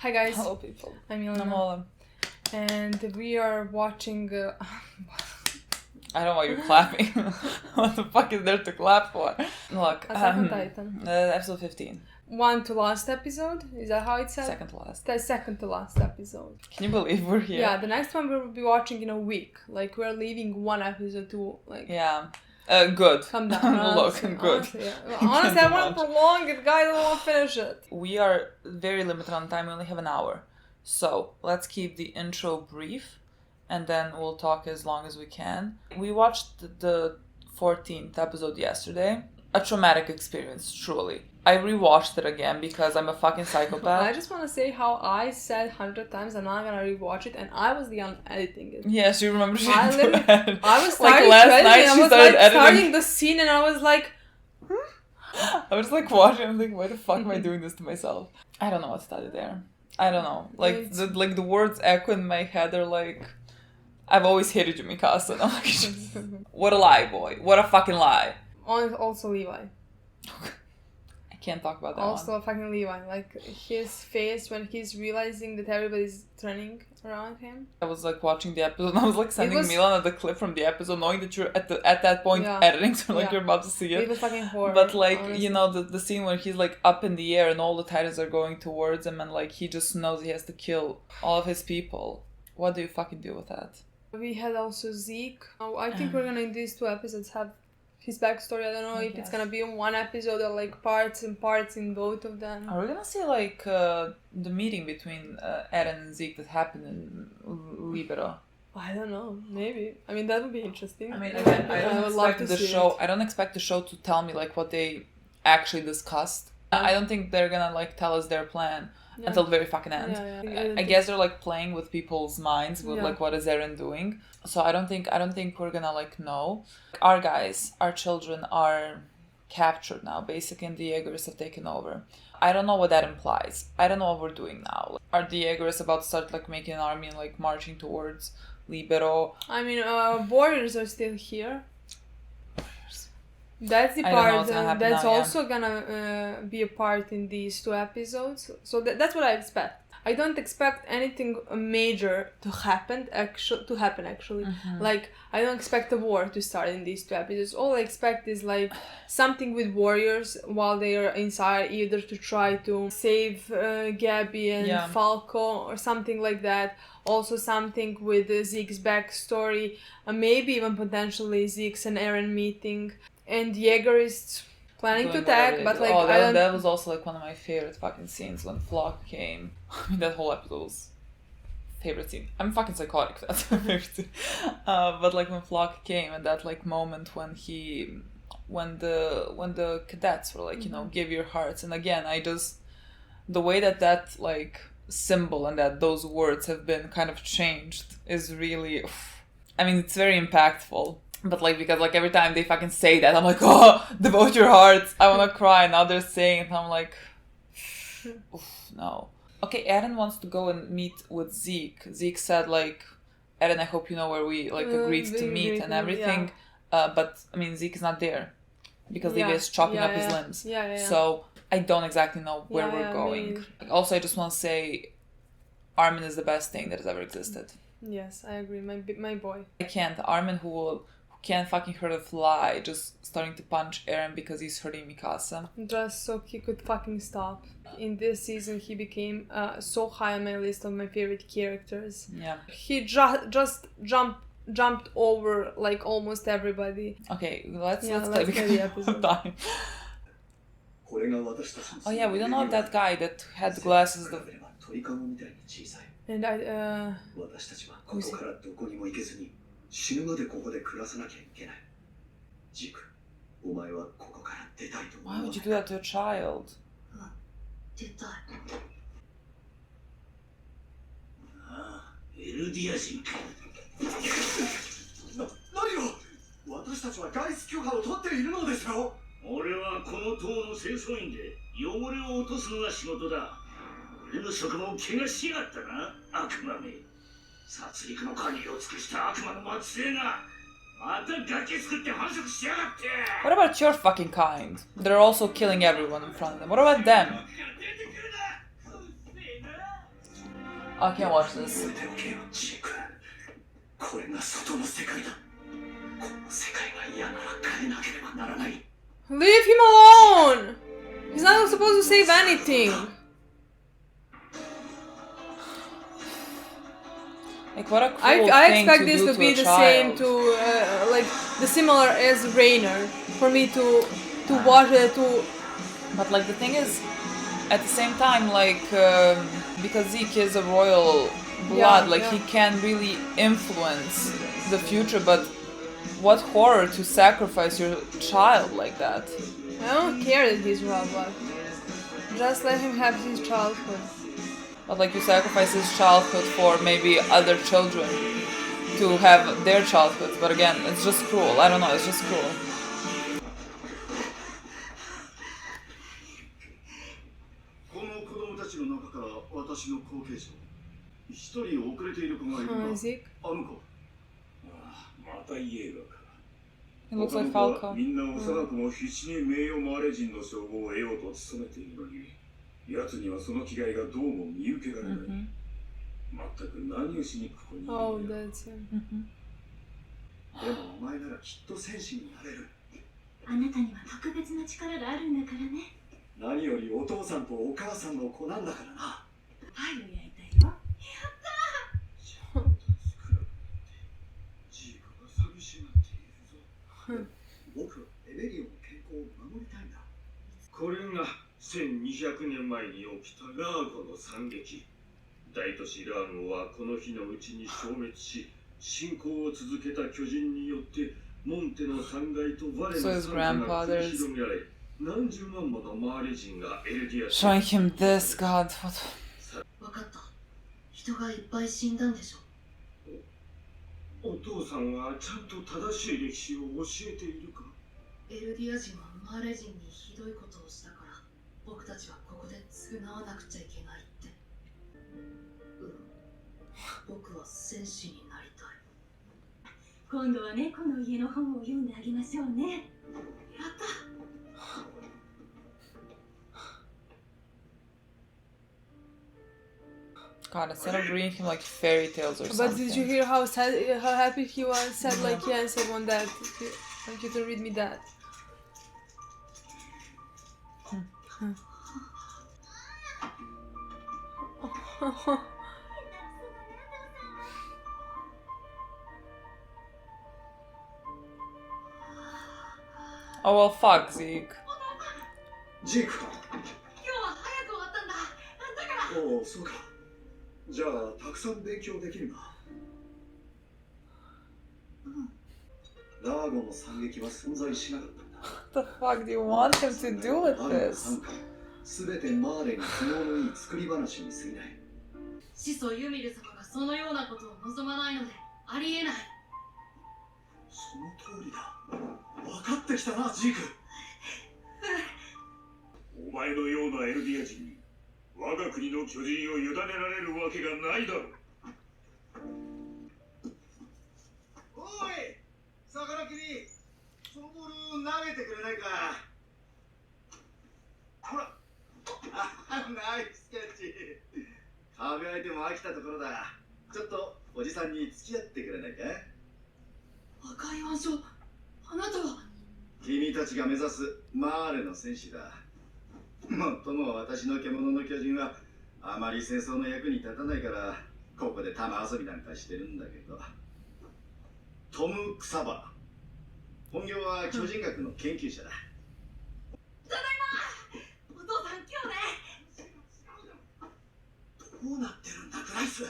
Hi guys. Hello people. I'm Milena. Lola. And we are watching... I don't know why you're clapping. What the fuck is there to clap for? Look, Attack on Titan. Episode 15. One to last episode? Is that how it's said? Second to last. The second to last episode. Can you believe we're here? Yeah, the next one we'll be watching in a week. Like, we're leaving one episode to, like... Yeah. Good. Come down. Look, good. Honestly, yeah. Honestly, I want to prolong it, guys. I don't want to finish it. We are very limited on time. We only have an hour. So, let's keep the intro brief. And then we'll talk as long as we can. We watched the 14th episode yesterday. A traumatic experience, truly. I rewatched it again because I'm a fucking psychopath. I just want to say how I said 100 times I'm not gonna rewatch it, and I was the one editing it. Yes, you remember she I was like last night I she was started like editing. starting the scene, and I was like, I was like watching. I'm like, why the fuck am I doing this to myself? I don't know what started there. I don't know. Like the words echo in my head are like, I've always hated you, Mikasa. And I'm like, what a lie, boy. What a fucking lie. Also Levi. I can't talk about that Also fucking Levi. Like, his face when he's realizing that everybody's turning around him. I was like watching the episode and I was like sending Milena the clip from the episode knowing that you're at that point editing, so like you're about to see it. It was fucking horrible. But like, honestly. you know, the scene where he's like up in the air and all the Titans are going towards him and like he just knows he has to kill all of his people. What do you fucking do with that? We had also Zeke. I think we're gonna in these 2 episodes have his backstory. I don't know if it's gonna be in one episode or like parts and parts in both of them. Are we gonna see like the meeting between Eren and Zeke that happened in Libero? I don't know. Maybe. I mean, that would be interesting. I mean, again, I would love to see it. I don't expect the show to tell me like what they actually discussed. I don't think they're gonna like tell us their plan until the very fucking end. I guess they're like playing with people's minds with like what is Eren doing. So I don't think we're gonna like know. Our guys, our children are captured now. Basically, and the Jaegers have taken over. I don't know what that implies. I don't know what we're doing now. Are the Jaegers about to start like making an army and like marching towards Libero? I mean, warriors are still here. That's the part that's also gonna be a part in these 2 episodes. So that's what I expect. I don't expect anything major to happen. Actually, Mm-hmm. like I don't expect a war to start in these 2 episodes. All I expect is like something with warriors while they are inside, either to try to save Gabby and Falco or something like that. Also something with Zeke's backstory, maybe even potentially Zeke's and Eren meeting. And Jaeger is planning to attack, but like that was also like one of my favorite fucking scenes when Flock came. I mean, that whole episode was favorite scene. I'm fucking psychotic. That's my favorite scene. But like when Flock came and that like moment when the cadets were like, you know, give your hearts. And again, the way that like symbol and that those words have been kind of changed is really, I mean, it's very impactful. But like, because like every time they fucking say that, I'm like, oh, devote your hearts. I want to cry. Now they're saying it. And I'm like, no. Okay, Eren wants to go and meet with Zeke. Zeke said like, Eren, I hope you know where we like agreed to meet and everything. But I mean, Zeke is not there because Levi is chopping up his limbs. So I don't exactly know where we're going. Also, I just want to say, Armin is the best thing that has ever existed. Yes, I agree. My boy. I can't. Armin who can't fucking hurt a fly, just starting to punch Eren because he's hurting Mikasa. Just so he could fucking stop. In this season, he became so high on my list of my favorite characters. Yeah. He just jumped over like almost everybody. Okay, let's play the episode. Time. Oh yeah, we don't know if that guy that had glasses. And I 死ぬまでここで暮らさなきゃいけない。ジーク、お前はここから出たいと思う。 Why would you do that to a child? 出たい。ああ、エルディア人か。何を？私たちは外出許可を取っているのですよ。俺はこの塔の清掃員で汚れを落とすのが仕事だ。俺の職務を怪我しやがったな、悪魔め。 殺戮の限りを尽くした悪魔の末裔がまた崖作って繁殖しやがって。 What about your fucking kind? They're also killing everyone in front of them. What about them? I can't watch this. Leave him alone! He's not supposed to save anything. Like what a cruel I thing expect to this do to be a the child. same to like the similar as Rainer for me to watch it to. But like the thing is, at the same time, like because Zeke is a royal blood, like he can really influence the future. But what horror to sacrifice your child like that. I don't care that he's royal blood. Just let him have his childhood. But like you sacrifice his childhood for maybe other children to have their childhoods. But again, it's just cruel. I don't know, it's just cruel. Zeke? He looks like Falco. やつにはその気概がどうも見受けられない。全く何をしにここにいるんだ。Oh, that's him. でもお前ならきっと戦士になれる。あなたには特別な力があるんだからね。何よりお父さんとお母さんの子なんだからな。パイを焼いたよ。やったー。ちゃんと作られて、ジークが寂しがっているぞ。僕はエベリオの健康を守りたいんだ。これが1200年前に起きたラーゴの惨劇。大都市ラーゴはこの日のうちに消滅し、侵攻を続けた巨人によってモンテの3階と我の3階が繰り広げられ、何十万ものマーレ人がエルディアス。Showing him this, God. What? わかった。人がいっぱい死んだんでしょ。お父さんはちゃんと正しい歴史を教えているか？エルディア人はマーレ人にひどいことをしたから、僕たちはここで償わなくちゃいけないって。僕は戦士になりたい。今度は猫の家の本を読んであげましょうね。やった。God, instead of reading him like fairy tales or something. But did you hear how sad, how happy he was? Said like, yes, I want that. Like you to read me that. Oh well, fuck, Zeke. ジークか。今日は早く終わったんだ。だから。おお、そうか。じゃあ、たくさん勉強できるな。ラーゴの惨劇は存在しなかったんだ。What the fuck do you want him to do with this? すべてマーレに都合のいい作り話に過ぎない。始祖ユミル様がそのようなことを望まないのでありえない。その通りだ。分かってきたな、ジーク。お前のようなエルディア人に我が国の巨人を委ねられるわけがないだろう。おい、魚切り、そのボール投げてくれないか。ほら、ナイスキャッチ。壁相手も飽きたところだ。ちょっとおじさんに付き合ってくれないか。赤い腕章、あなたは。君たちが目指すマーレの戦士だ。もっとも私の獣の巨人はあまり戦争の役に立たないからここで玉遊びなんかしてるんだけど。トム・クサバー、本業は巨人学の研究者だ。ただいま。お父さん、今日ね。どうなってるんだクライス。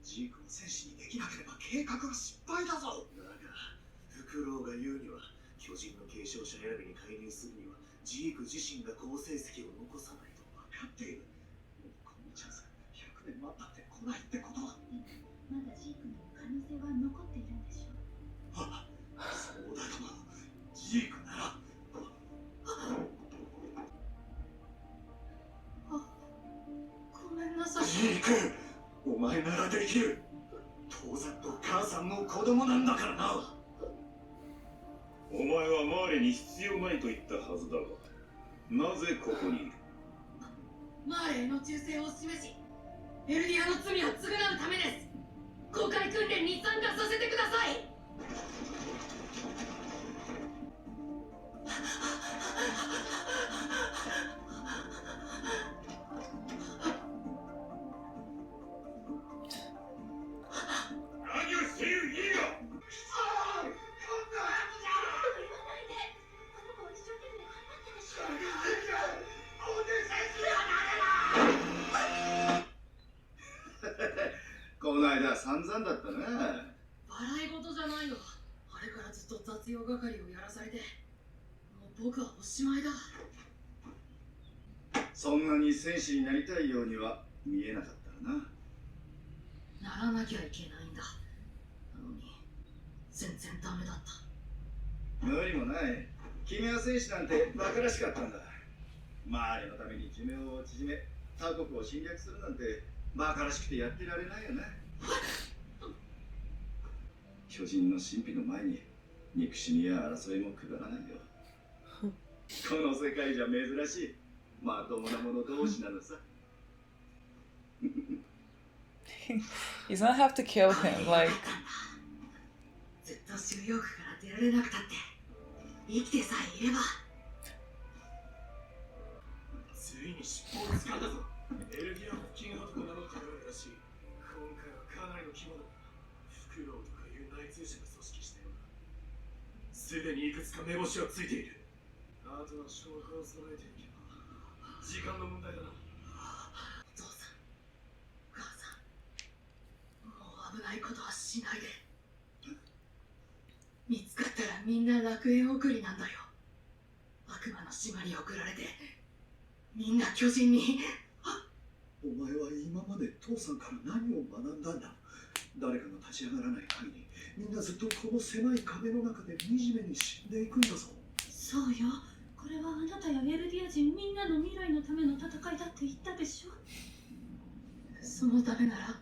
ジークを戦士にできなければ計画は失敗だぞ。だがフクロウが言うには巨人の継承者選びに介入するにはジーク自身が好成績を残さないと分かっている。もうこのチャンス100年待ったって来ないってことは。まだジークにも可能性は残っているんでしょう。あ、そうだとも。ジークなら。ごめんなさい。ジーク、お前ならできる。父さんと母さんも子供なんだからな。お前はマーレに必要ないと言ったはずだが、なぜここにいる？マーレへの忠誠を示し、エルディアの罪を償うためです。公開訓練に参加させてください。何をしているいいよ。この間散々だったな。笑い事じゃないの。あれからずっと雑用係をやらされて、もう僕はおしまいだ。そんなに戦士になりたいようには見えなかったな。ならなきゃいけないんだ。なのに全然ダメだった。無理もない。君は戦士なんて馬鹿らしかったんだ。周りのために寿命を縮め他国を侵略するなんて馬鹿らしくてやってられないよな。巨人の神秘の前に憎しみや争いもくだらないよ。この世界じゃ珍しいまともな者同士なのさ。He's gonna have to kill him, like. ずっと収容区から出られなくたって生きてさえいれば。ついに尻尾を掴んだぞ。エルディアの金ハとか名乗ってるらしい。今回はかなりの規模だ。フクロウとかいう内通者が組織したようだ。すでにいくつか目星はついている。あとは証拠を揃えていけば時間の問題だな。お父さん、お母さん、もう危ないことはしないで。見つかったらみんな楽園送りなんだよ。悪魔の島に送られてみんな巨人に。お前は今まで父さんから何を学んだんだ。誰かが立ち上がらない限りみんなずっとこの狭い壁の中で惨めに死んでいくんだぞ。そうよ、これはあなたやエルディア人みんなの未来のための戦いだって言ったでしょ。そのためなら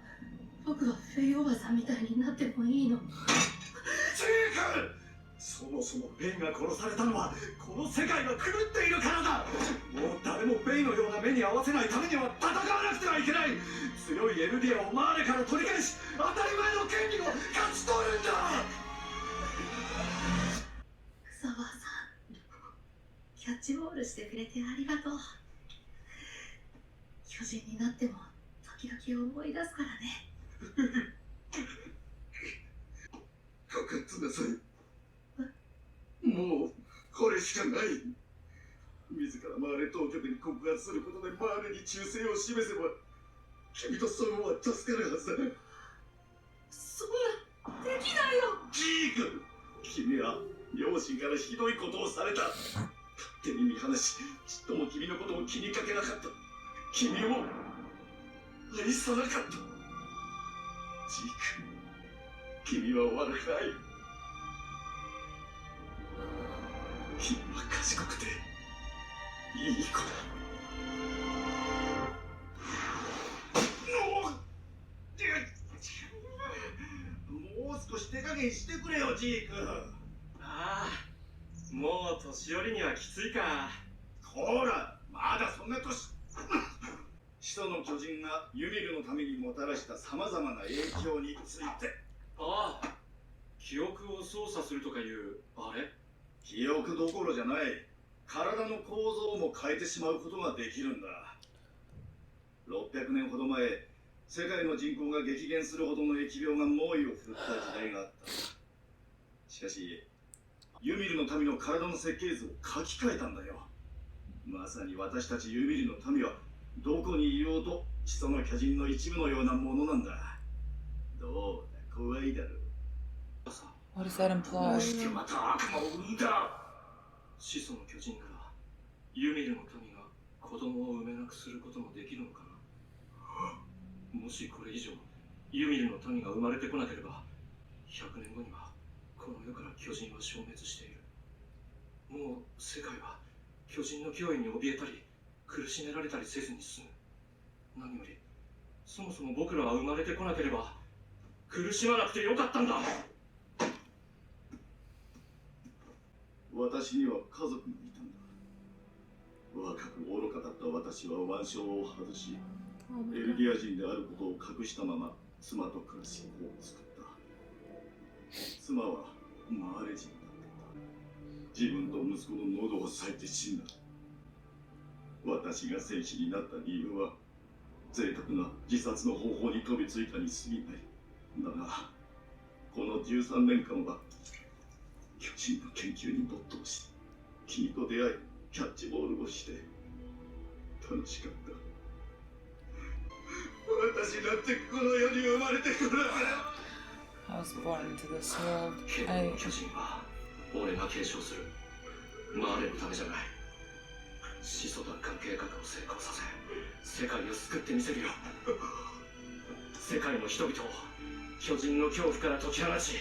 僕はフェイおばさんみたいになってもいいの。ジーク！そもそもベイが殺されたのはこの世界が狂っているからだ。もう誰もベイのような目に合わせないためには戦わなくてはいけない。強いエルディアをマーレから取り返し当たり前の権利を勝ち取るんだ。草葉さん、キャッチボールしてくれてありがとう。巨人になっても時々思い出すからね。かかってなさい。もうこれしかない。自らマーレ当局に告発することでマーレに忠誠を示せば君とソロは助かるはずだ。そんなできないよ。ジーク、君は両親からひどいことをされた。勝手に見放しちっとも君のことを気にかけなかった。君を愛さなかった。ジーク、君は悪くない。君は賢くていい子だ。もう少し手加減してくれよ、ジーク。ああ、もう年寄りにはきついか。ほら、まだそんな年。始祖の巨人がユミルのためにもたらしたさまざまな影響について。ああ、記憶を操作するとかいうあれ。記憶どころじゃない。体の構造も変えてしまうことができるんだ。600年ほど前、世界の人口が激減するほどの疫病が猛威を振るった時代があった。しかしユミルの民の体の設計図を書き換えたんだよ。まさに私たちユミルの民はどこにいようと始祖の巨人の一部のようなものなんだ。どうだ、怖いだろう。What does that どう imply? してまた悪魔を生んだ。始祖の巨人ならユミルの民が子供を産めなくすることもできるのかな。もしこれ以上ユミルの民が生まれてこなければ100年後にはこの世から巨人は消滅している。もう世界は巨人の脅威に怯えたり苦しめられたりせずに済む。何よりそもそも僕らは生まれてこなければ苦しまなくてよかったんだ。私には家族がいたんだ。若く愚かだった私は腕章を外し、エルディア人であることを隠したまま妻と暮らし子を作った。妻はマーレ人だった。自分と息子の喉を裂いて死んだ。私が戦士になった理由は贅沢な自殺の方法に飛びついたに過ぎない。だがこの13年間は巨人の研究に没頭し、君と出会いキャッチボールをして楽しかった。私だってこの世に生まれてくる。I was born into this world. 巨人は俺が継承する。マーレのためじゃない。始祖奪還計画を成功させ、世界を救ってみせるよ。世界の人々を巨人の恐怖から解き放ち、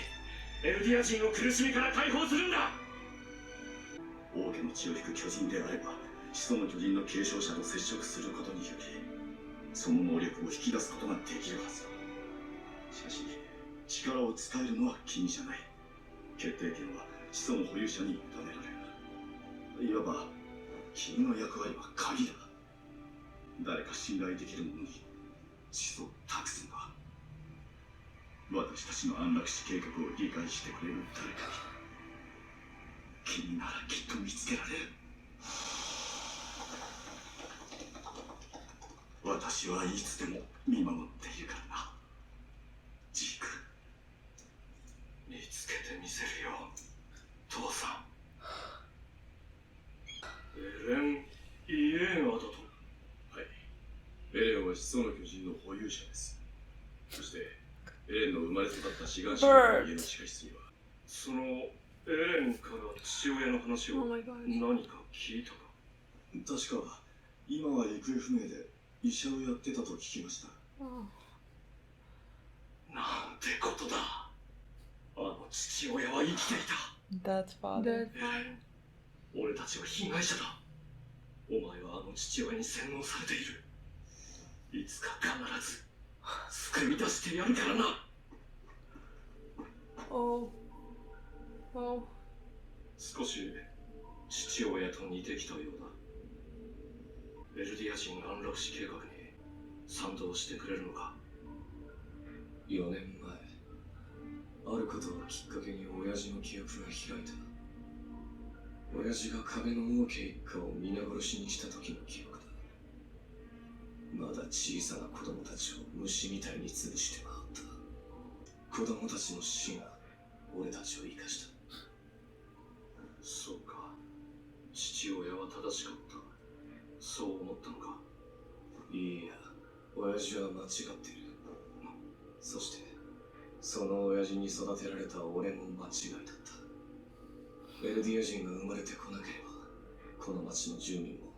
エルディア人を苦しみから解放するんだ。王家の血を引く巨人であれば、始祖の巨人の継承者と接触することによりその能力を引き出すことができるはずだ。しかし力を伝えるのは君じゃない。決定権は始祖の保有者に委ねられる。いわば君の役割は鍵だ。誰か信頼できる者に始祖を託すんだ。私たちの安楽死計画を理解してくれる誰かに君ならきっと見つけられる。私はいつでも見守っているからな、ジーク。見つけてみせるよ、父さん。エレン・イエーン・アドトン。はい。エレンは始祖の巨人の保有者です。そしてエレンの生まれ育った志願者の家の地下室には、そのエレンから父親の話を何か聞いたか。確か今は行方不明で医者をやってたと聞きました。なんてことだ。あの父親は生きていた。That father. 俺たちは被害者だ。お前はあの父親に洗脳されている。いつか必ず救い出してやるからな。少し父親と似てきたようだ。エルディア人安楽死計画に賛同してくれるのか。4年前、あることをきっかけに親父の記憶が開いた。親父が壁の王家一家を皆殺しにした時の記憶だ。まだ小さな子供たちを虫みたいに潰して回った。子供たちの死が俺たちを生かした。そうか、父親は正しかった。そう思ったのか。いいや、親父は間違っている。そしてその親父に育てられた俺も間違いだった。エルディア人が生まれてこなければ、この町の住民も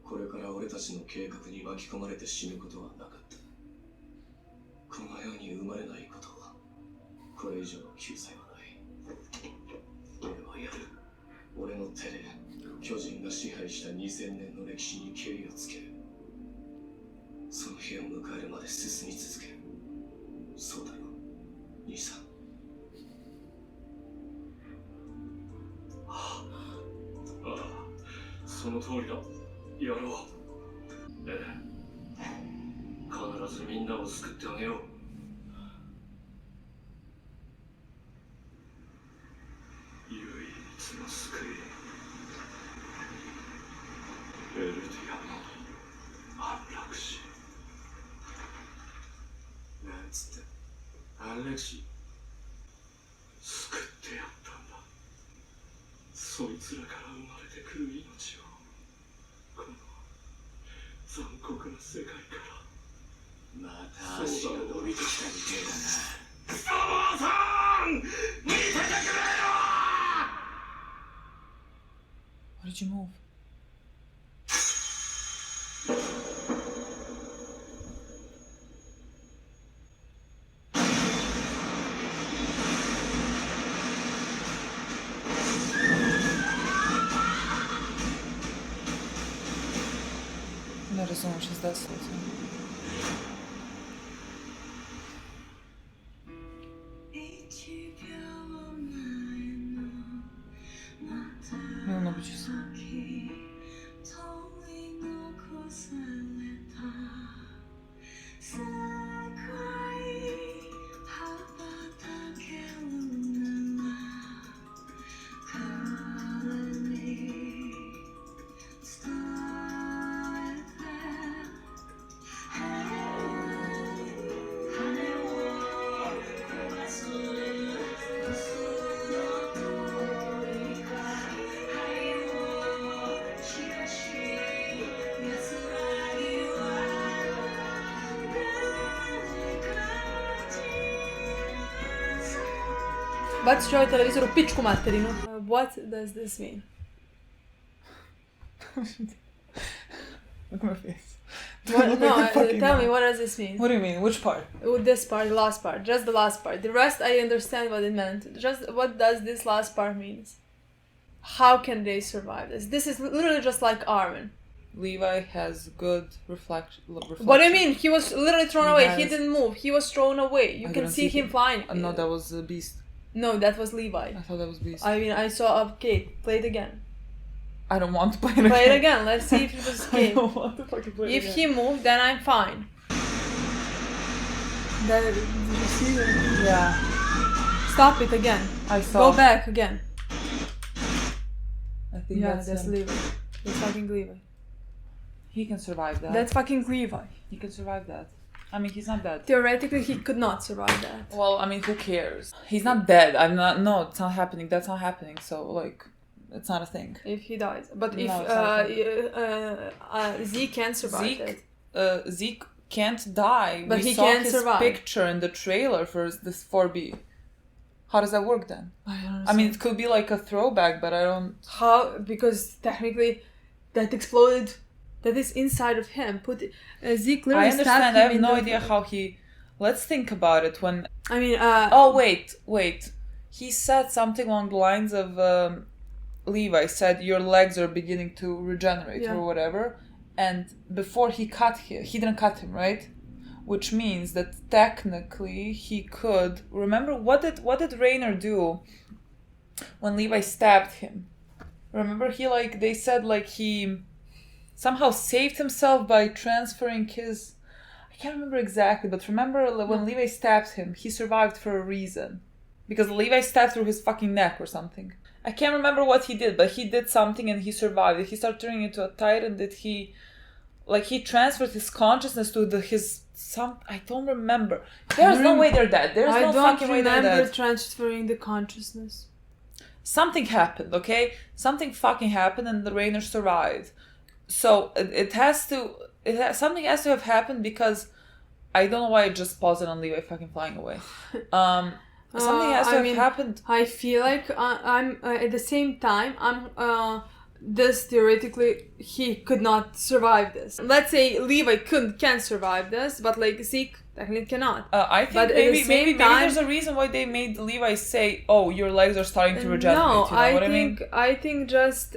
これから俺たちの計画に巻き込まれて死ぬことはなかった。この世に生まれないことは、これ以上の救済はない。俺はやる。俺の手で巨人が支配した2000年の歴史にケリをつける。その日を迎えるまで進み続ける。そうだろ、兄さん。ああ、その通りだ。やろう。ええ、必ずみんなを救ってあげよう。唯一の救い、エルディアの安楽死。なんつって、安楽死救ってやったんだ。そいつらから生まれてくる命を、この残酷な世界から。また足が伸びてきたみてえだな。クソ坊さん、見ててくれよ。 Why did you move? Не розумію, що здається. Мило почесав. Baci ću ovaj televizor u pičku materinu. What does this mean? Look at my face. Tell me, what does this mean? What do you mean? Which part? This part, the last part. Just the last part. The rest, I understand what it meant. Just what does this last part means? How can they survive this? This is literally just like Armin. Levi has good reflection. What do you mean? He was literally thrown away. He didn't move. He was thrown away. You can see him flying. No, that was Beast. No, that was Levi. I thought that was Beast. I mean, I saw Kate. Play it again. I don't want to play it again. Play it again. Let's see if it was Kate. I don't want to fucking play it again. If he moved, then I'm fine. Did you see that? Yeah. Stop it again. I saw. Go back again. I think that's Levi. That's fucking Levi. He can survive that. That's fucking Levi. He can survive that. I mean, he's not dead. Theoretically, he could not survive that. Well, I mean, who cares? He's not dead. No, it's not happening. That's not happening. So, like, it's not a thing. If he dies. But if Zeke can survive that. Zeke can't die. But we he saw can his survive. picture in the trailer for this 4B. How does that work then? I mean, it could be like a throwback, but I don't... How? Because technically, that exploded... That is inside of him. Zeke literally I understand. I have no idea how he... Let's think about it when... I mean... Oh, wait. He said something along the lines of... Levi said, your legs are beginning to regenerate or whatever. And before he cut him... He didn't cut him, right? Which means that technically he could... Remember, what did Rainer do when Levi stabbed him? Remember, they said, he... somehow saved himself by transferring his... I can't remember exactly, but remember when Levi stabbed him, he survived for a reason. Because Levi stabbed through his fucking neck or something. I can't remember what he did, but he did something and he survived. Did he start turning into a titan? Did he... he transferred his consciousness to I don't remember. There's no way they're dead. There's no fucking way they're dead. I don't remember transferring the consciousness. Something happened, okay? Something fucking happened and the Rainer survived. So something has to have happened because I don't know why I just paused it on Levi fucking flying away. Something has to have happened. I feel like I'm at the same time this theoretically he could not survive this. Let's say Levi can survive this, but Zeke technically cannot. I think maybe there's a reason why they made Levi say, "Oh, your legs are starting to regenerate." No, you know what I mean? I think just.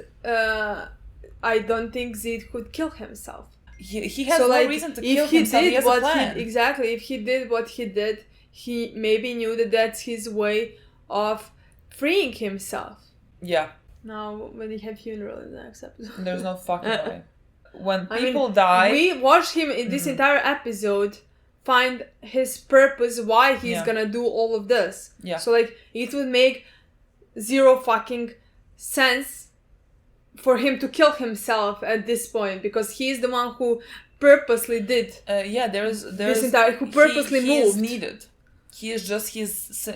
I don't think Zeke could kill himself. He has no reason to kill himself. He has a plan. If he did what he did, he maybe knew that that's his way of freeing himself. Yeah. Now, when we have funeral in the next episode. There's no fucking way. When people die... We watched him in this entire episode find his purpose, why he's gonna do all of this. Yeah. So, it would make zero fucking sense for him to kill himself at this point, because he's the one who purposely did. There's who purposely moved. He is needed.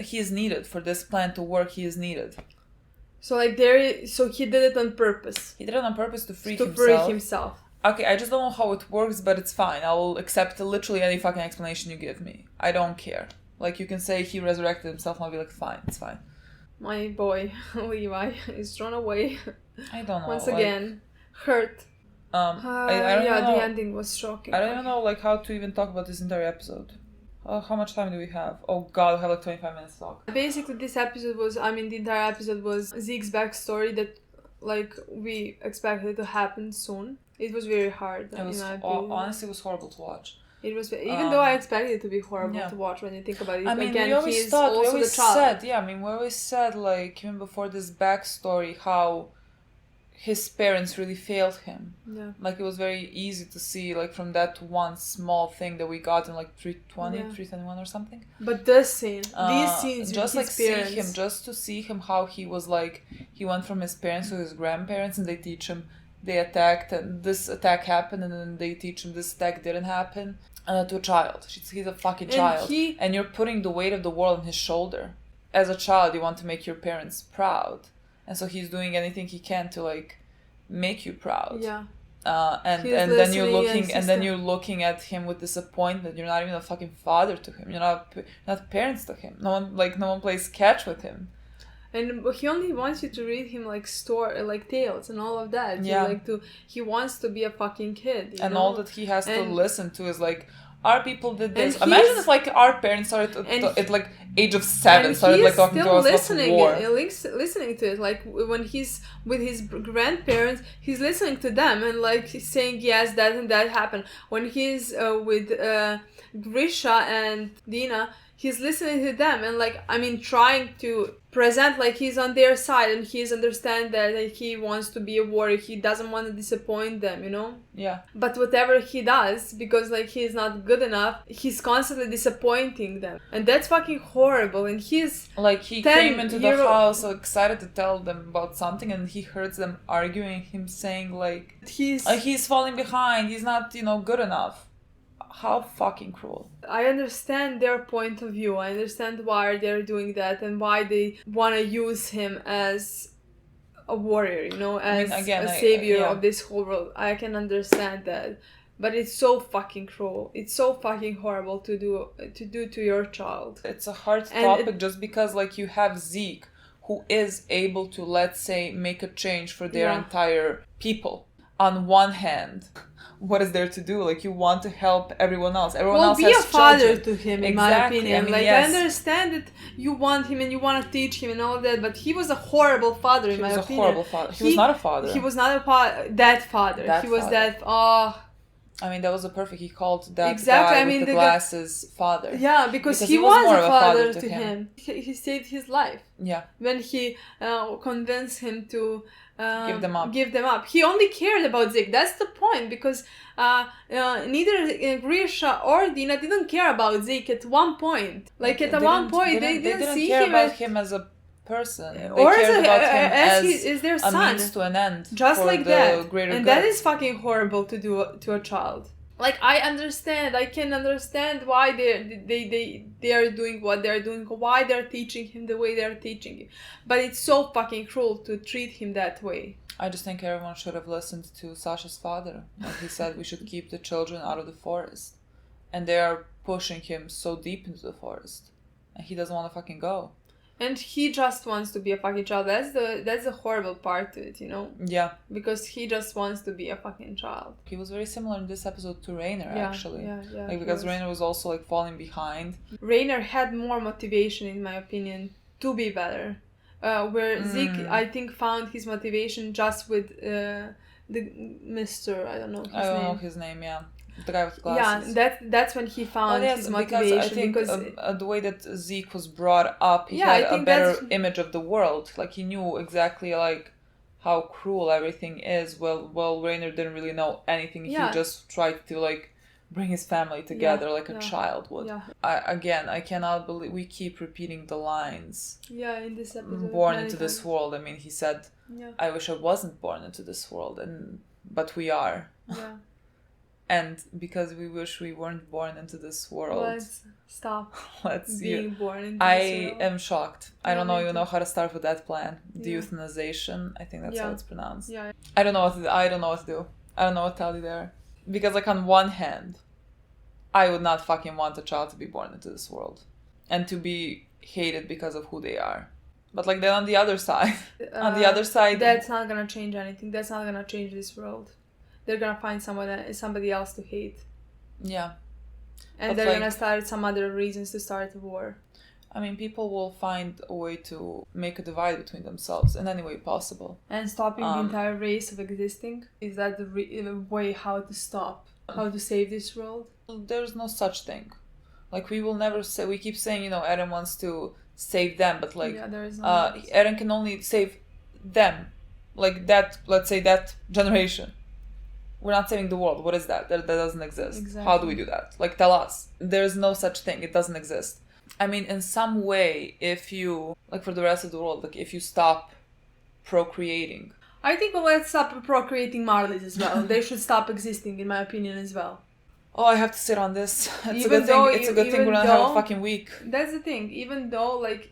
He is needed for this plan to work. He is needed. So so he did it on purpose. He did it on purpose to free himself. Okay, I just don't know how it works, but it's fine. I will accept literally any fucking explanation you give me. I don't care. You can say he resurrected himself, and I'll be fine, it's fine. My boy, Levi, is thrown away. I don't know. Once again, hurt. I don't know. The ending was shocking. I don't even know how to even talk about this entire episode. How much time do we have? Oh god, we have 25 minutes to talk. Basically, this episode was, the entire episode was Zeke's backstory that, we expected to happen soon. It was very hard. It was, honestly, it was horrible to watch. It was, even though I expected it to be horrible to watch when you think about it. We always said, even before this backstory, how his parents really failed him. Yeah. It was very easy to see, from that one small thing that we got in 320, 321 or something. But these scenes, just to see him how he was he went from his parents to his grandparents, and they attacked, and this attack happened, and then they teach him this attack didn't happen. To a child. He's a fucking child. And you're putting the weight of the world on his shoulder. As a child, you want to make your parents proud. And so he's doing anything he can to make you proud. Yeah. And then you're looking at him with disappointment. You're not even a fucking father to him. You're not parents to him. No one plays catch with him. And he only wants you to read him like tales and all of that. Yeah. He wants to be a fucking kid. And know? all that he has to listen to is like, our people did this. And Imagine if like our parents started at like age of 7 started like talking to us about war. Listening to it, like when he's with his grandparents, he's listening to them and like he's saying yes, that and that happened. When he's with Grisha and Dina, he's listening to them and like trying to present like he's on their side and he's understand that like, he wants to be a warrior. He doesn't want to disappoint them, Yeah. But whatever he does, because like he's not good enough, he's constantly disappointing them, and that's fucking horrible. And he's like he came into the house so excited to tell them about something, and he heard them arguing, him saying like he's falling behind, he's not good enough. How fucking cruel. I understand their point of view. I understand why they're doing that and why they want to use him as a warrior, as a savior of this whole world. I can understand that. But it's so fucking cruel. It's so fucking horrible to do to your child. It's a hard topic just because like you have Zeke, who is able to, let's say, make a change for their entire people. On one hand, what is there to do? Like, you want to help everyone else. Everyone else has children. Be a father to him, in my opinion. I understand that you want him and you want to teach him and all that, but he was a horrible father, in my opinion. He was a horrible father. He was not a father. He was not that father. That was a perfect. He called that guy with the glasses father. Yeah, because he was a father to him. He saved his life. Yeah. When he convinced him to give them up. He only cared about Zeke. That's the point, because neither Grisha or Dina didn't care about Zeke at one point. Like at one point, they didn't see care him about him as a person. They or cared about him as their son. A means to an end. Just for like the that. Greater and good. That is fucking horrible to do to a child. Like, I can understand why they are doing what they're doing, why they're teaching him the way they're teaching him. But it's so fucking cruel to treat him that way. I just think everyone should have listened to Sasha's father. Like he said, we should keep the children out of the forest. And they are pushing him so deep into the forest. And he doesn't want to fucking go. And he just wants to be a fucking child. That's the horrible part to it, Yeah. Because he just wants to be a fucking child. He was very similar in this episode to Rainer, actually. Yeah. Like, because Rainer was also like falling behind. Rainer had more motivation, in my opinion, to be better. Where Zeke, I think, found his motivation just with the Mr. I don't know his name. Yeah. The guy with glasses. Yeah, that's when he found his motivation. Because I think the way that Zeke was brought up, he had a better image of the world. Like, he knew exactly like how cruel everything is. Well, Rainer didn't really know anything. He just tried to like bring his family together like a child would. Yeah. I cannot believe we keep repeating the lines. Yeah, in this episode. Born into this world. I mean, he said, I wish I wasn't born into this world, but we are. Yeah. And because we wish we weren't born into this world. Let's stop being born into I this world. am shocked. I don't even know how to start with that plan. The euthanization, I think that's how it's pronounced. Yeah. I don't know what to do. I don't know what to tell you there. Because like on one hand, I would not fucking want a child to be born into this world. And to be hated because of who they are. But like then on the other side, that's not gonna change anything. That's not gonna change this world. They're gonna find somebody else to hate. Yeah. And but they're gonna start some other reasons to start a war. I mean, people will find a way to make a divide between themselves in any way possible. And stopping the entire race of existing? Is that the way how to stop? How to save this world? There's no such thing. Like, we will never say, we keep saying, Eren wants to save them, but like, there is Eren can only save them. Like that, let's say that generation. We're not saving the world. What is that? That doesn't exist. Exactly. How do we do that? Like, tell us. There's no such thing. It doesn't exist. I mean, in some way, if you, like for the rest of the world, like if you stop procreating. I think let's stop procreating Marlies as well. They should stop existing, in my opinion, as well. Oh, I have to sit on this. It's a good thing we're not have a fucking week. That's the thing. Even though, like,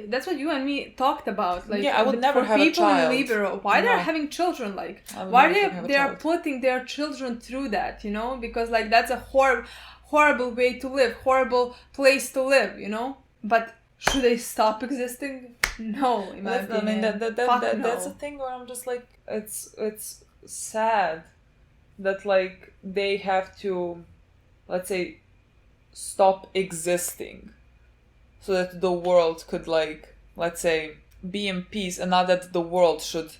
that's what you and me talked about. Like, I would never have a child. People in Libero, why they're having children? Like, why they are putting their children through that? Because like that's a horrible way to live, horrible place to live. But should they stop existing? No, in my opinion. I mean, that's a thing where I'm just like, it's sad that like they have to, let's say, stop existing so that the world could, like, let's say, be in peace, and not that the world should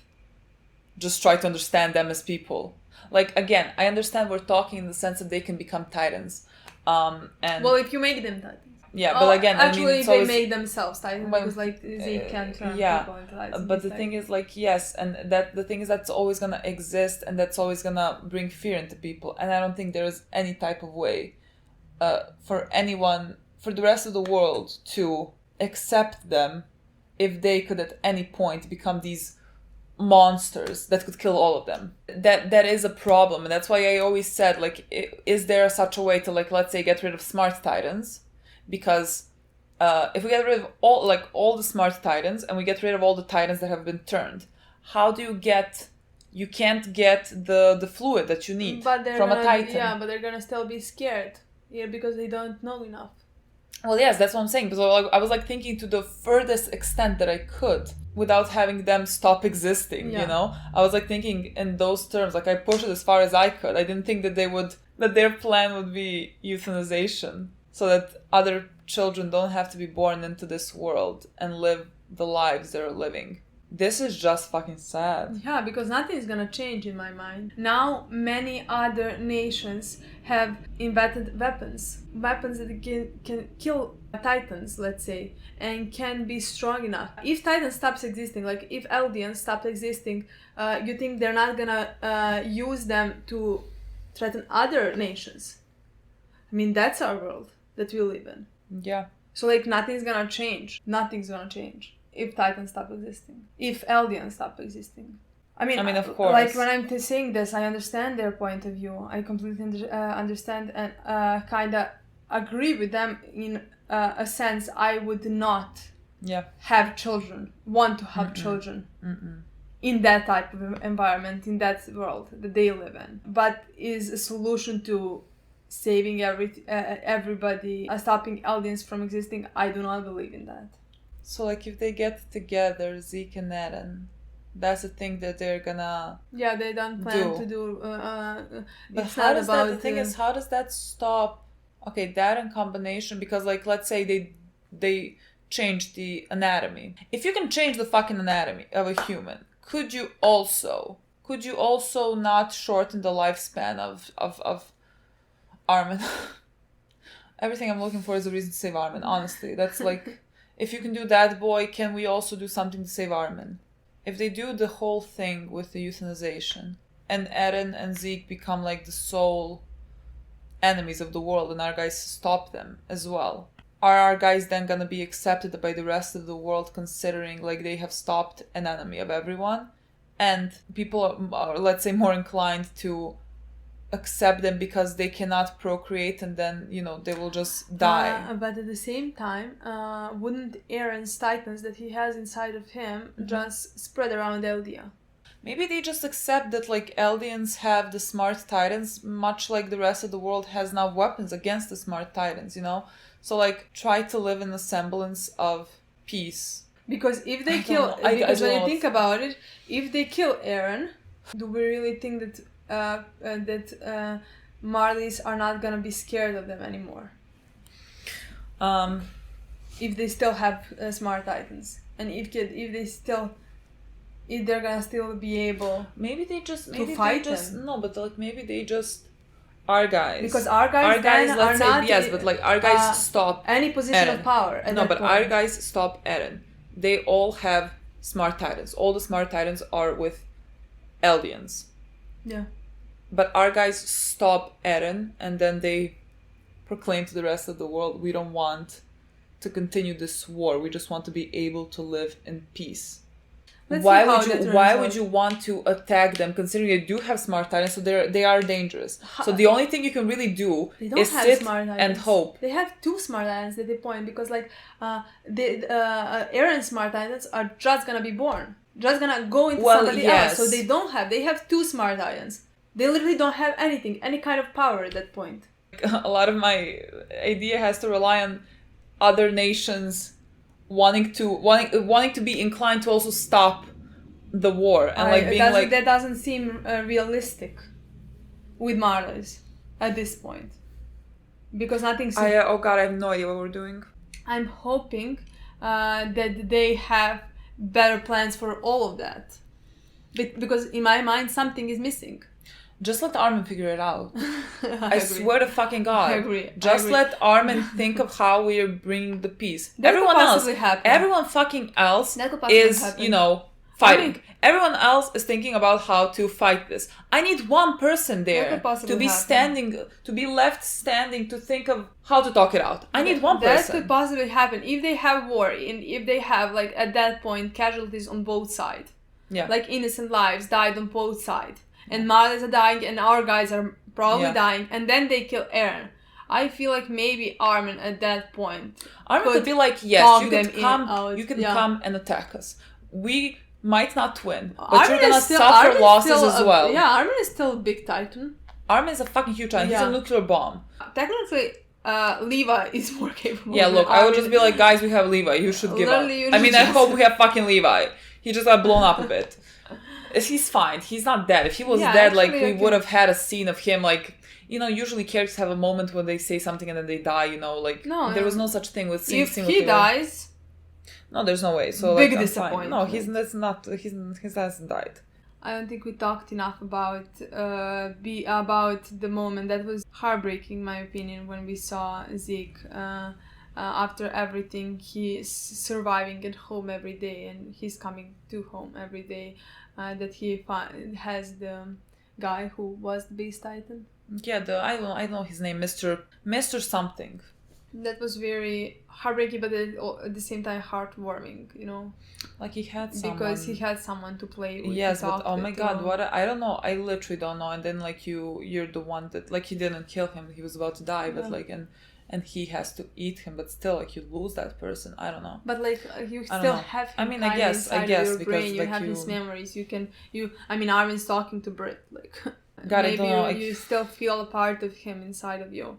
just try to understand them as people. Like, again, I understand we're talking in the sense that they can become titans. And well, if you make them titans. Yeah, but again, actually, I mean, they make themselves titans because, like, Zeke can turn people into titans. But the thing is, like, yes, and the thing is that's always gonna exist, and that's always gonna bring fear into people. And I don't think there is any type of way for anyone, for the rest of the world to accept them if they could at any point become these monsters that could kill all of them. That is a problem, and that's why I always said, like, is there such a way to, like, let's say, get rid of smart titans? Because if we get rid of all the smart titans, and we get rid of all the titans that have been turned, how do you can't get the fluid that you need from a titan. Yeah, but they're gonna still be scared. Yeah, because they don't know enough. Well, yes, that's what I'm saying. Because I was like thinking to the furthest extent that I could without having them stop existing, you know? I was like thinking in those terms, like I pushed it as far as I could. I didn't think that that their plan would be euthanization, so that other children don't have to be born into this world and live the lives they're living. This is just fucking sad. Yeah, because nothing is gonna change in my mind. Now, many other nations have invented weapons that can kill titans, let's say, and can be strong enough. If Titan stops existing, like if Eldians stop existing, you think they're not gonna use them to threaten other nations? I mean, that's our world that we live in. Yeah. So, like, nothing's gonna change. Nothing's gonna change if Titans stop existing. If Eldians stop existing. I mean, of course. Like, when I'm saying this, I understand their point of view. I completely understand and kind of agree with them in a sense. I would not have children, want to have children in that type of environment, in that world that they live in. But is a solution to saving everybody, stopping Eldians from existing? I do not believe in that. So, like, if they get together, Zeke and Eren, that's the thing that they're gonna they don't plan to do. But how does that? The thing is, how does that stop? Okay, that in combination, because, like, let's say they change the anatomy. If you can change the fucking anatomy of a human, could you also not shorten the lifespan of Armin? Everything I'm looking for is a reason to save Armin. Honestly, that's like. If you can do that, boy, can we also do something to save Armin? If they do the whole thing with the euthanization, and Eren and Zeke become like the sole enemies of the world, and our guys stop them as well, are our guys then gonna be accepted by the rest of the world, considering like they have stopped an enemy of everyone? And people are, let's say, more inclined to accept them because they cannot procreate, and then, you know, they will just die. But at the same time, wouldn't Eren's titans that he has inside of him just spread around Eldia? Maybe they just accept that, like, Eldians have the smart titans, much like the rest of the world has now weapons against the smart titans, you know? So, like, try to live in a semblance of peace. Because if they kill... Because when you think about it, if they kill Eren, do we really think that Marlies are not gonna be scared of them anymore? If they still have smart titans, and if they're gonna still be able, fight them. No, but like maybe they just our guys. Because our guys let's say yes, but like our guys stop any position Eren. of power. Our guys stop Eren. They all have smart titans. All the smart titans are with Eldians. Yeah. But our guys stop Eren, and then they proclaim to the rest of the world, we don't want to continue this war. We just want to be able to live in peace. Why would you want to attack them, considering they do have smart titans, so they are dangerous? So the only thing you can really do is sit and hope. They have two smart titans at the point, because like Eren's smart titans are just gonna be born. Just gonna go into somebody else. So they have two smart titans. They literally don't have anything, any kind of power at that point. A lot of my idea has to rely on other nations wanting to be inclined to also stop the war and like being like that doesn't seem realistic with Marley's at this point, because nothing seems... oh god, I have no idea what we're doing. I'm hoping that they have better plans for all of that, because in my mind something is missing. Just let Armin figure it out. I swear to fucking God. I agree. Just let Armin think of how we are bringing the peace. That Everyone fucking else is, you know, fighting. Everyone else is thinking about how to fight this. I need one person there to be standing, to be left standing, to think of how to talk it out. I need one person. That could possibly happen if they have war and if they have, like, at that point, casualties on both sides. Yeah. Like, innocent lives died on both sides. And Marlies are dying and our guys are probably dying. And then they kill Eren. I feel like maybe Armin at that point... Armin could be like, yes, you can come and attack us. We might not win, but Armin you're gonna suffer losses as well. Yeah, Armin is still a big titan. Armin is a fucking huge titan. He's a nuclear bomb. Technically, Levi is more capable. Yeah, look, I would just be like, guys, we have Levi. You should give up. I mean, I hope we have fucking Levi. He just got blown up a bit. He's fine. He's not dead. If he was dead, like, we would have had a scene of him, like, you know, usually characters have a moment when they say something and then they die, you know, like, there was no such thing with seeing if he dies... No, there's no way. So, big like, disappointment. No, he hasn't died. I don't think we talked enough about the moment that was heartbreaking, in my opinion, when we saw Zeke. After everything, he's surviving at home every day, and he's coming to home every day. That he has the guy who was the Beast Titan. Yeah, I don't know his name, Mr. something. That was very heartbreaking, but at the same time heartwarming, you know. Like he had someone. Because he had someone to play with. Yes, but oh my god, what I don't know. I literally don't know. And then like you're the one that, like, he didn't kill him. He was about to die, but like and he has to eat him, but still, like, you lose that person. I don't know. But like you still have him. I mean, I guess your because brain, you like have his memories. I mean, Armin's talking to Britt. Like maybe you still feel a part of him inside of your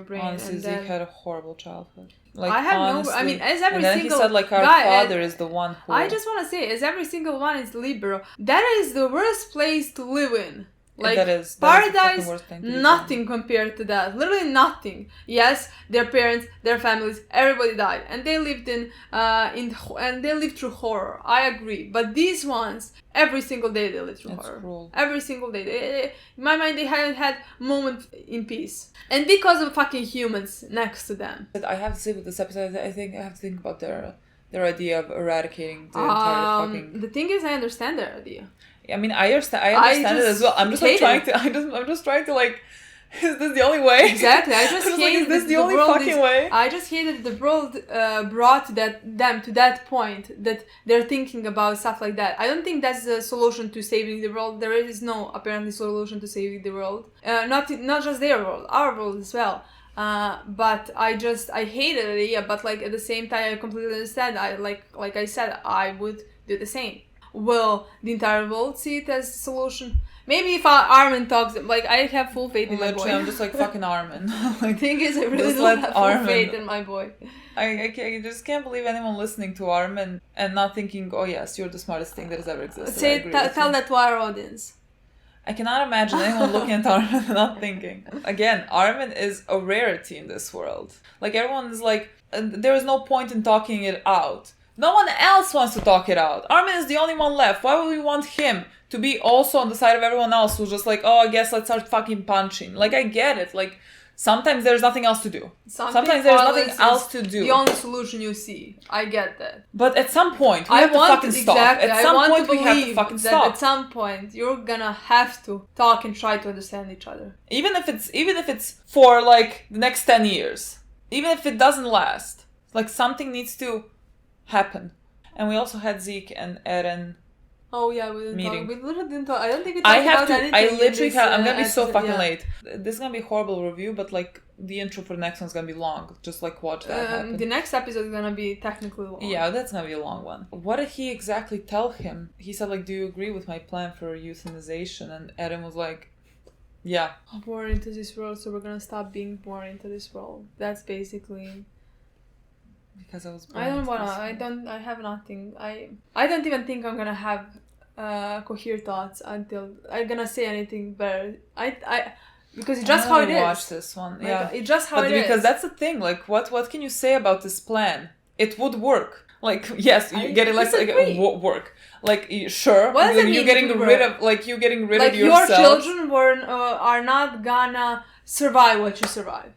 brain. Honestly, and Zeke had a horrible childhood. Like, I have honestly, I mean, as every and then single he said, like, our guy, father is the one who... I just want to say, as every single one is liberal, that is the worst place to live in. Like, paradise, nothing compared to that. Literally nothing. Yes, their parents, their families, everybody died. And they lived and they lived through horror. I agree. But these ones, every single day they lived through horror. Cruel. Every single day. In my mind, they hadn't had a moment in peace. And because of fucking humans next to them. I have to say with this episode, I think I have to think about their idea of eradicating the entire fucking... The thing is, I understand their idea. I mean, I understand it as well. I'm just like I'm just trying to like, is this the only way? Exactly. I just hate like, is this the only fucking way? I just hate that the world brought them to that point that they're thinking about stuff like that. I don't think that's the solution to saving the world. There is no apparently solution to saving the world. Not just their world, our world as well. But I hate the idea. But like at the same time, I completely understand. Like I said, I would do the same. Will the entire world see it as a solution? Maybe if Armin talks, like, I have full faith in my boy. I'm just like fucking Armin. Like, the thing is, I really don't have full faith in my boy. I just can't believe anyone listening to Armin and not thinking, oh yes, you're the smartest thing that has ever existed. Tell that to our audience. I cannot imagine anyone looking at Armin and not thinking. Again, Armin is a rarity in this world. Like, everyone's like, there is no point in talking it out. No one else wants to talk it out. Armin is the only one left. Why would we want him to be also on the side of everyone else who's just like, oh, I guess let's start fucking punching. Like, I get it. Like, sometimes there's nothing else to do. Sometimes there's nothing else to do. The only solution you see. I get that. But at some point, we have to fucking stop. At some point, we have to fucking stop. At some point, you're gonna have to talk and try to understand each other. Even if it's for, like, the next 10 years. Even if it doesn't last. Like, something needs to happen. And we also had Zeke and Eren. Oh yeah, we literally didn't talk. I don't think we talked about anything. I'm gonna be so fucking late. This is gonna be a horrible review, but like the intro for the next one's gonna be long. Just like watch that happen. The next episode is gonna be technically long. Yeah, that's gonna be a long one. What did he exactly tell him? He said like, do you agree with my plan for euthanization? And Eren was like, yeah. Born into this world, so we're gonna stop being born into this world. That's basically... Because I was. I don't wanna. I have nothing. I don't even think I'm gonna have coherent thoughts until I'm gonna say anything better. Because it's just how it is. Watch this one. Like, yeah. It's just how it is. Because that's the thing. Like, what can you say about this plan? It would work. Like, yes, you get elected. Like, work. Like, sure. What does it mean? You getting rid of yourself. Your children are not gonna survive what you survived.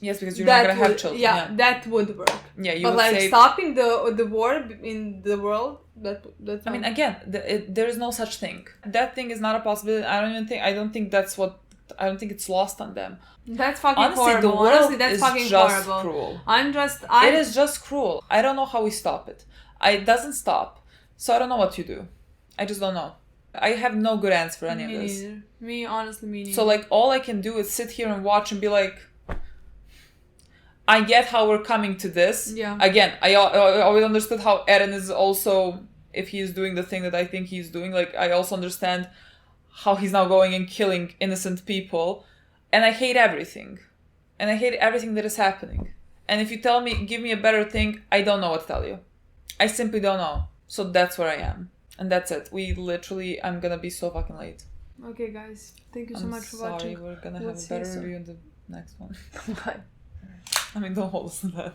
Yes, because you're not gonna have children. Yeah, that would work. Yeah, you but would like say stopping the war in the world. That's. I mean, again, there is no such thing. That thing is not a possibility. I don't think it's lost on them. That's fucking Honestly, horrible. The world Honestly, that's is fucking just horrible. Cruel. It is just cruel. I don't know how we stop it. It doesn't stop. So I don't know what you do. I just don't know. I have no good answer for any of this. Neither. Me, honestly, me neither. So like, all I can do is sit here and watch and be like, I get how we're coming to this. Yeah. Again, I always understood how Eren is also, if he is doing the thing that I think he's doing, like, I also understand how he's now going and killing innocent people. And I hate everything. And I hate everything that is happening. And if you give me a better thing, I don't know what to tell you. I simply don't know. So that's where I am. And that's it. I'm gonna be so fucking late. Okay, guys. Thank you so much for watching. We're gonna have a better review in the next one. Bye. I mean, don't hold us to that.